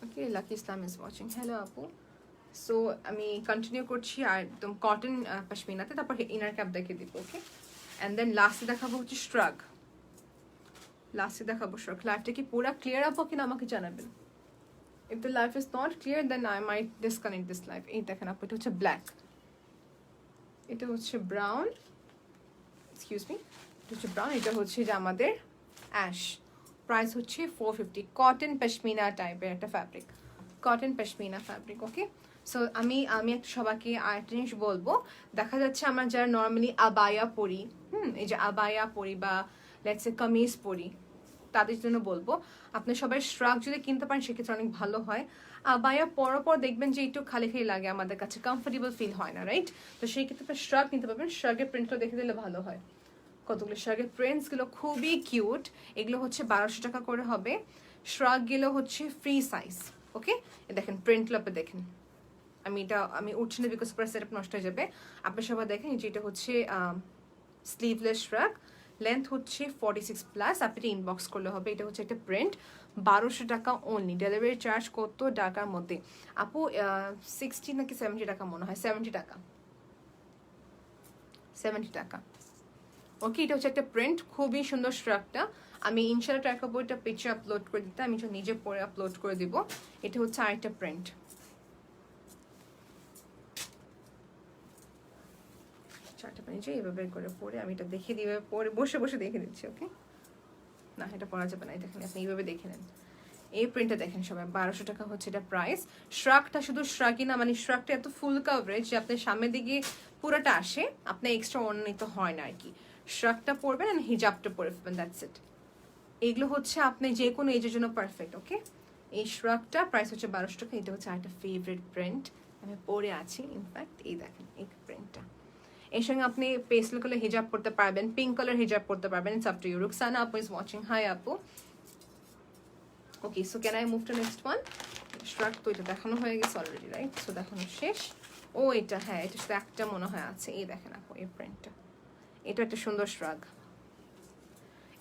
Okay, lucky Islam is watching, hello আপু। সো আমি কন্টিনিউ করছি আর একদম কটন পশমিনাতে, তারপর ইনার ক্যাপ দেখে দিব। ওকে, অ্যান্ড দেন লাস্টে দেখাবো হচ্ছে স্ট্রাগ। লাস্টে দেখাবো স্ট্রাগ। লাইফটা কি পুরা ক্লিয়ার আপু কিনা আমাকে জানাবেন। If the life is not clear then I might disconnect this life. এই দেখেন আপু, এটা হচ্ছে ব্ল্যাক, এটা হচ্ছে ব্রাউন, এক্সকিউজ মি, এটা হচ্ছে ব্রাউন, এটা হচ্ছে যে আমাদের অ্যাশ। প্রাইস হচ্ছে 450। কটন পশমিনা টাইপের একটা ফ্যাব্রিক, কটন পশমিনা ফ্যাব্রিক। ওকে, সো আমি একটা সবাইকে আরেকটা জিনিস বলবো। দেখা যাচ্ছে আমরা যারা নর্মালি আবায়া পরি, এই যে আবায়া পরি বা লেটস সে কামিজ পরি, তাদের জন্য বলবো আপনি সবাই শ্রাগ যদি কিনতে পারেন সেক্ষেত্রে অনেক ভালো হয়। আবায়া পরার পর দেখবেন যে একটু খালি খালি লাগে, আমাদের কাছে কমফোর্টেবল ফিল হয় না, রাইট? তো সেই ক্ষেত্রে আপনি শ্রাগ কিনতে পারবেন। শ্রাগের প্রিন্টটা দেখে দিলে ভালো হয়। কতগুলো শ্রাগের প্রিন্টসগুলো খুবই কিউট। এগুলো হচ্ছে 1200 টাকা করে হবে। শ্রাগগুলো হচ্ছে ফ্রি সাইজ। ওকে, দেখেন প্রিন্টগুলো আপনি দেখেন। আমি উঠছি না বিকজ পুরো সেটআপ নষ্ট হয়ে যাবে। আপনি সবাই দেখেন যে এটা হচ্ছে স্লিভলেস শ্রাগ, লেন্থ হচ্ছে 46+। আপনি এটা ইনবক্স করলে হবে। এটা হচ্ছে একটা প্রিন্ট, 1200 টাকা অনলি। ডেলিভারি চার্জ কত টাকার মধ্যে আপু? 60 নাকি 70 টাকা মনে হয়, 70 টাকা, 70 টাকা। ওকে, এটা হচ্ছে একটা প্রিন্ট, খুবই সুন্দর শ্রাগটা। আমি ইনশাল্লাহ ট্রাই করবো এটা পিকচার আপলোড করে দিতে, আমি নিজে পরে আপলোড করে দিব। এটা হচ্ছে আরেকটা প্রিন্ট। চারটা পানি যে এভাবে করে পরে আমি এটা দেখে দিই, পরে বসে বসে দেখে দিচ্ছি। ওকে, না এটা পরা যাবে না, দেখেন আপনি এইভাবে দেখে নেন। এই প্রিন্টটা দেখেন সবাই, 1200 টাকা হচ্ছে এটা প্রাইস। শ্রাগটা শুধু শ্রাগই না, মানে শ্রাগটা এত ফুল কাভারেজ যে আপনার সামনের দিকে পুরোটা আসে, আপনার এক্সট্রা অন্যিত হয় না আর কি। শ্রাগটা পরবেন আর হিজাবটা পরে ফেলবেন, দ্যাটস ইট। এগুলো হচ্ছে আপনি যে কোনো এজের জন্য পারফেক্ট। ওকে, এই শ্রাগটা প্রাইস হচ্ছে 1200 টাকা। এটা হচ্ছে একটা ফেভারিট প্রিন্ট, আমি পরে আছি ইনফ্যাক্ট। এই দেখেন এই প্রিন্টটা, এর সঙ্গে আপনি পেস্টেল কালার হিজাব পড়তে পারবেন, পিঙ্ক কালার হিজাব পড়তে পারবেন। It's up to you. Ruksana আপু ইজ ওয়াচিং, হাই আপু। Okay, so can I move to next one? Shrug তো এটা দেখানো হয়ে গেছে অলরেডি, রাইট? সো দেখানো শেষ। ও এটা, হ্যাঁ এটা শুধু একটা মনে হয় আছে। এই দেখেন আপু এই প্রিন্টটা, এটা একটা সুন্দর শ্রাগ।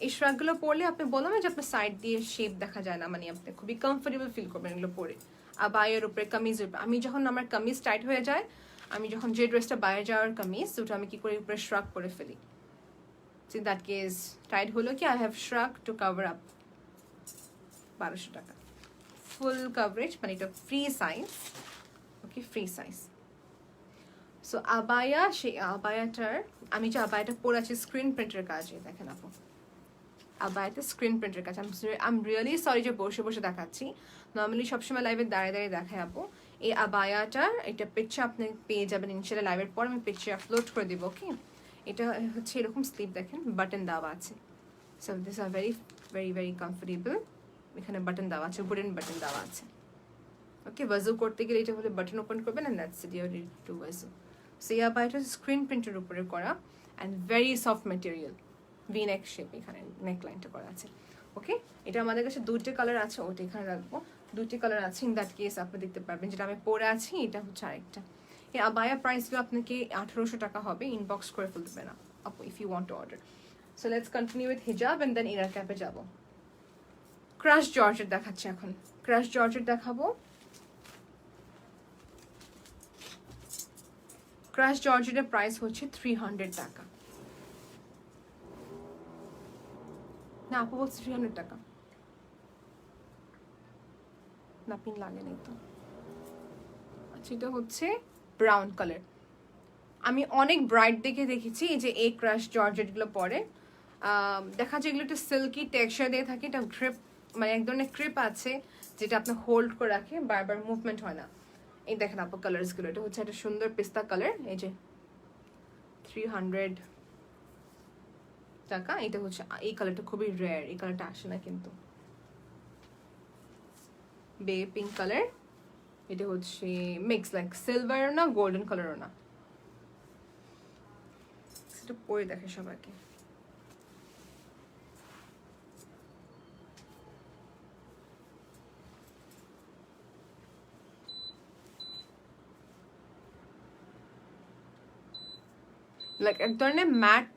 এই শ্রাগগুলো পরলে আপনি বললাম যে আপনার সাইড দিয়ে শেপ দেখা যায় না, মানে আপনি খুবই কমফোর্টেবল ফিল করবেন এগুলো পরে। আর বায়ের উপরে কামিজের উপরে, আমি যখন আমার কামিজ টাইট হয়ে যায়, আমি যখন যে ড্রেসটা বাইরে যাওয়ার কামিজ, ওটা আমি কি করে উপরে শ্রাগ করে ফেলি। In that case টাইট হলো কি, I have shrug to cover up. 1200 টাকা ফুল কভারেজ, মানে এটা free size. Okay, free size. So আবায়া, সেই আবায়াটার আমি যে আবায়াটা পরে আছি স্ক্রিন প্রিন্টের কাজে, দেখেন আপু আবায়াতে স্ক্রিন প্রিন্টের কাছে। আই এম রিয়েলি সরি যে বসে বসে দেখাচ্ছি, নর্মালি সবসময় লাইভে দাঁড়িয়ে দাঁড়িয়ে দেখাই আপু। এই আবায়াটার এটা পিকচার আপনি পেয়ে যাবেন ইনশাল্লাহ, লাইভের পর আমি পিকচার আপলোড করে দিব। ওকে, এটা হচ্ছে এরকম স্লিপ দেখেন, বাটন দেওয়া আছে। So this are very very very comfortable. এখানে বাটন দেওয়া আছে, উডেন বাটন দেওয়া আছে। ওকে, ওয়াজু করতে গেলে এটা হলে বাটন ওপেন করবেন and that's it, you are ready to ওয়াজু। সো এই আবায়াটা স্ক্রিন প্রিন্টের উপরে করা and very soft material, V neck shape, এখানে নেক লাইনটা করা আছে। ওকে, এটা আমাদের কাছে দুইটা কালার আছে, ওটা এখানে রাখবো। দুইটি কালার আছে, ইন দ্যাট কেস আপনি দেখতে পারবেন। যেটা আমি পরে আছি এটা হচ্ছে আরেকটা। এই আবায়া প্রাইসগুলো আপনাকে 1800 টাকা হবে, ইনবক্স করে ফেলতে না আপু if you want to order. So let's continue with hijab and then inner ক্যাপে যাবো। ক্রাশ জর্জেট দেখাচ্ছি এখন, ক্রাশ জর্জেট দেখাবো। ক্রাশ জর্জেটের প্রাইস হচ্ছে 300 টাকা। না আপু বলছে 300 টাকা, না পিন লাগে নাই তো। আচ্ছা, এটা হচ্ছে ব্রাউন কালার। আমি অনেক ব্রাইট দেখে দেখেছি এই যে এই ক্রাশ জর্জেটগুলো পরে দেখা যায় এগুলো একটু সিল্কি টেক্সচার দিয়ে থাকে। এটা গ্রিপ, মানে এক ধরনের ক্রিপ আছে যেটা আপনি হোল্ড করে রাখে, বারবার মুভমেন্ট হয় না। এই দেখেন আপু কালার্সগুলো, এটা হচ্ছে একটা সুন্দর পিস্তা কালার। এই যে 300 টাকা। এটা হচ্ছে এই কালারটা খুবই রেয়ার, এই কালারটা আসে না কিন্তু। বে পিঙ্ক কালার, এটা হচ্ছে মিক্স লাইক সিলভারও না গোল্ডেন কালারও না। এটা পরে দেখে সবাইকে। লাইক এক ধরনের ম্যাট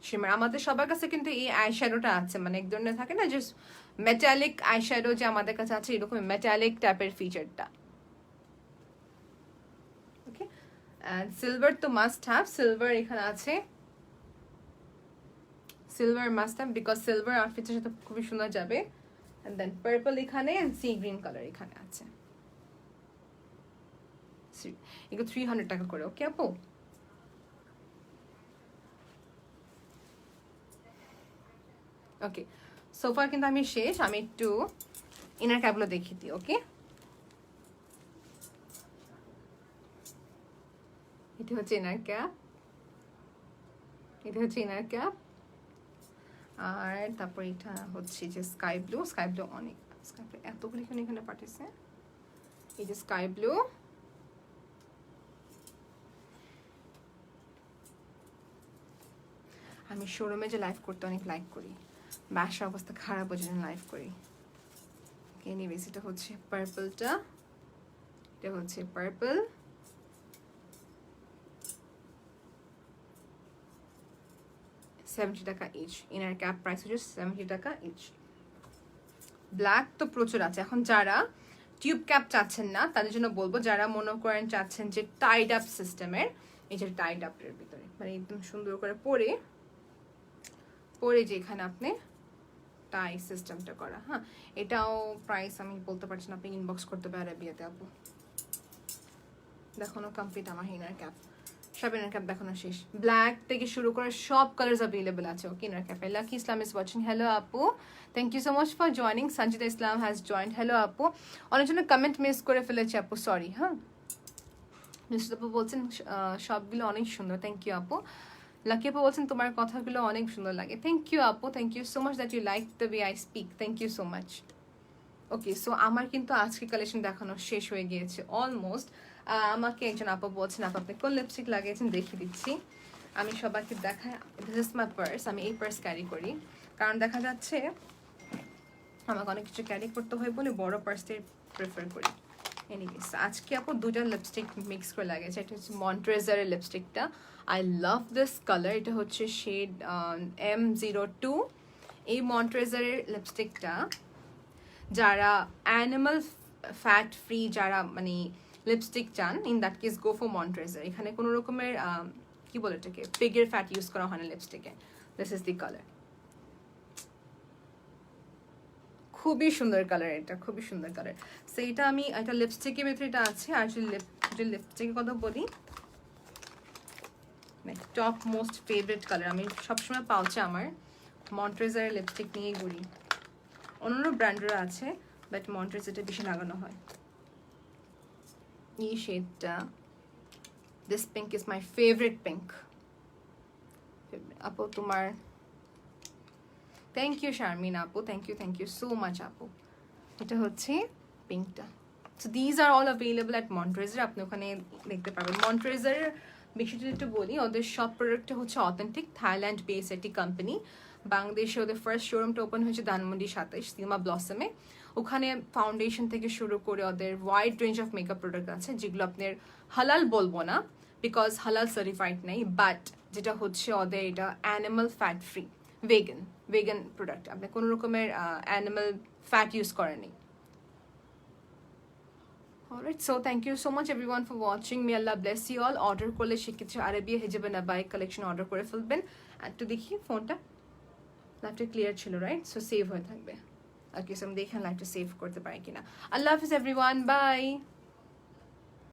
শিমার। আমাদের সবার কাছে কিন্তু এই আই শ্যাডোটা আছে, মানে এক ধরনের থাকে না যে মেটালিক আই শ্যাডো, যে আমাদের কাছে আছে এরকম মেটালিক টাইপের ফিচারটা। ওকে, এন্ড সিলভার তো মাস্ট হ্যাভ, সিলভার এখানে আছে, silver must have because silver আউটফিটের সাথে খুবই সুন্দর যাবে। এন্ড দেন পার্পল এখানে এন্ড সি গ্রিন কালার এখানে আছে। এগুলো 300 টাকা করে। ওকে আপু, ওকে সোফার কিন্তু আমি শেষ। আমি একটু ইনার ক্যাপগুলো দেখিয়ে দিই। ওকে, এটা হচ্ছে ইনার ক্যাপ, এটা হচ্ছে ইনার ক্যাপ। আর তারপর এটা হচ্ছে যে স্কাই ব্লু, স্কাই ব্লু অনেক, স্কাই ব্লু এতগুলি এখানে পাঠিয়েছে। এই যে স্কাই ব্লু, আমি শোরুমে যে লাইভ করতে অনেক লাইক করি, বাসার অবস্থা খারাপ ওই জন্য লাইভ করি। এনিওয়েজ এটা হচ্ছে পার্পলটা, এটা হচ্ছে পার্পল। $70 টাকা ইচ। ইনার ক্যাপ প্রাইস হচ্ছে $70 টাকা ইচ। ব্ল্যাক তো প্রচুর আছে। এখন যারা টিউব ক্যাপ চাচ্ছেন না তাদের জন্য বলবো, যারা মনে করেন চাচ্ছেন যে টাইড আপ সিস্টেমের, এই যে টাইড আপের ভিতরে মানে একদম সুন্দর করে পরে যে এখানে আপনি টাই সিস্টেমটা করা। হ্যাঁ, এটাও প্রাইস আমি বলতে পারছি না, আপনি ইনবক্স করতে পারেন বিয়েতে আপু। দেখানো কমপ্লিট আমার ইনার ক্যাপ, সব ইনার ক্যাপ দেখানো শেষ। ব্ল্যাক থেকে শুরু করে সব কালার্স অ্যাভেলেবল আছে। ওকে, ইনার ক্যাপে Lucky Islam is watching. Hello আপু, thank you so much for joining. Sanjita Islam has joined. Hello আপু, অনেকজনের কমেন্ট মিস করে ফেলেছি আপু, সরি। হ্যাঁ, মিস্টার আপু বলছেন সবগুলো অনেক সুন্দর। থ্যাংক ইউ আপু। লাকি আপু বলছেন তোমার কথাগুলো অনেক সুন্দর লাগে। থ্যাংক ইউ আপু, thank you so much that you like the way I speak. Thank you so much. Okay, so আমার কিন্তু আজকে কালেকশন দেখানো শেষ হয়ে গিয়েছে অলমোস্ট। আমাকে একজন আপু বলছেন আপু আপনি কোন লিপস্টিক লাগিয়েছেন দেখিয়ে দিচ্ছি। আমি সবাইকে দেখাই, দিস ইজ মাই পার্স। আমি এই পার্স ক্যারি করি কারণ দেখা যাচ্ছে আমাকে অনেক কিছু ক্যারি করতে হয় বলে বড় পার্সটাই প্রেফার করি। এনিওয়েজ আজকে আপু দুটো লিপস্টিক মিক্স করে লাগিয়েছে। এটা হচ্ছে মন্ট্রেজারের লিপস্টিকটা, আই লাভ দিস কালার। এটা হচ্ছে শেড M02। এই মন্ট্রেজারের লিপস্টিকটা যারা অ্যানিমাল ফ্যাট ফ্রি, যারা মানে লিপস্টিক চান, in that case go for Montresor. এখানে কোনো রকমের কি বলে এটাকে পিগের ফ্যাট ইউজ করা হয় না লিপস্টিকে। দিস ইজ দি কালার, খুবই সুন্দর কালার, এটা খুবই সুন্দর কালার। সো এটা আমি একটা লিপস্টিকের ভিতরে এটা আছে। আর যদি লিপস্টিকের কথা বলি, টপ মোস্ট ফেভারিট কালার, আমি সবসময় পাউচে আমার মন্ট্রেজারের লিপস্টিক নিয়েই ঘুরি। অন্যান্য ব্র্যান্ডের আছে, বাট মন্ট্রেজারটা বেশি লাগানো হয়। এই শেডটা, this pink is my favourite pink. আপু তোমার, থ্যাংক ইউ শারমিন আপু, থ্যাংক ইউ সো মাচ আপু। এটা হচ্ছে পিঙ্কটা। So these are all available at Montresor, আপনি ওখানে দেখতে পাবেন। মন্ট্রেজারের বেশি যদি একটু বলি, ওদের সব প্রোডাক্টটা হচ্ছে অথেন্টিক, থাইল্যান্ড বেস একটি কোম্পানি। বাংলাদেশে ওদের ফার্স্ট শোরুমটা ওপেন হয়েছে ধানমন্ডি 27 সিনেমা ব্লসমে। ওখানে ফাউন্ডেশন থেকে শুরু করে ওদের wide range of makeup product আছে, যেগুলো আপনার হালাল বলবো না বিকজ হালাল সার্টিফাইড নেই, বাট যেটা হচ্ছে ওদের এটা animal fat free, vegan product, আপনি কোনো রকমের অ্যানিমাল ফ্যাট ইউজ করেনি। Alright, so thank you so much everyone for watching. May Allah bless you all. Order করলে সেক্ষেত্রে আরবিয়া হিজাব এন্ড আবায়া কালেকশন অর্ডার করে ফেলবেন। আর তো দেখি ফোনটা লাইভটা ক্লিয়ার ছিল, রাইট? সো সেভ হয়ে থাকবে। ওকে, সো আমি দেখি লাইভটা সেভ করতে পারি কিনা। আল্লাহ হাফিজ এভরিওয়ান, বাই।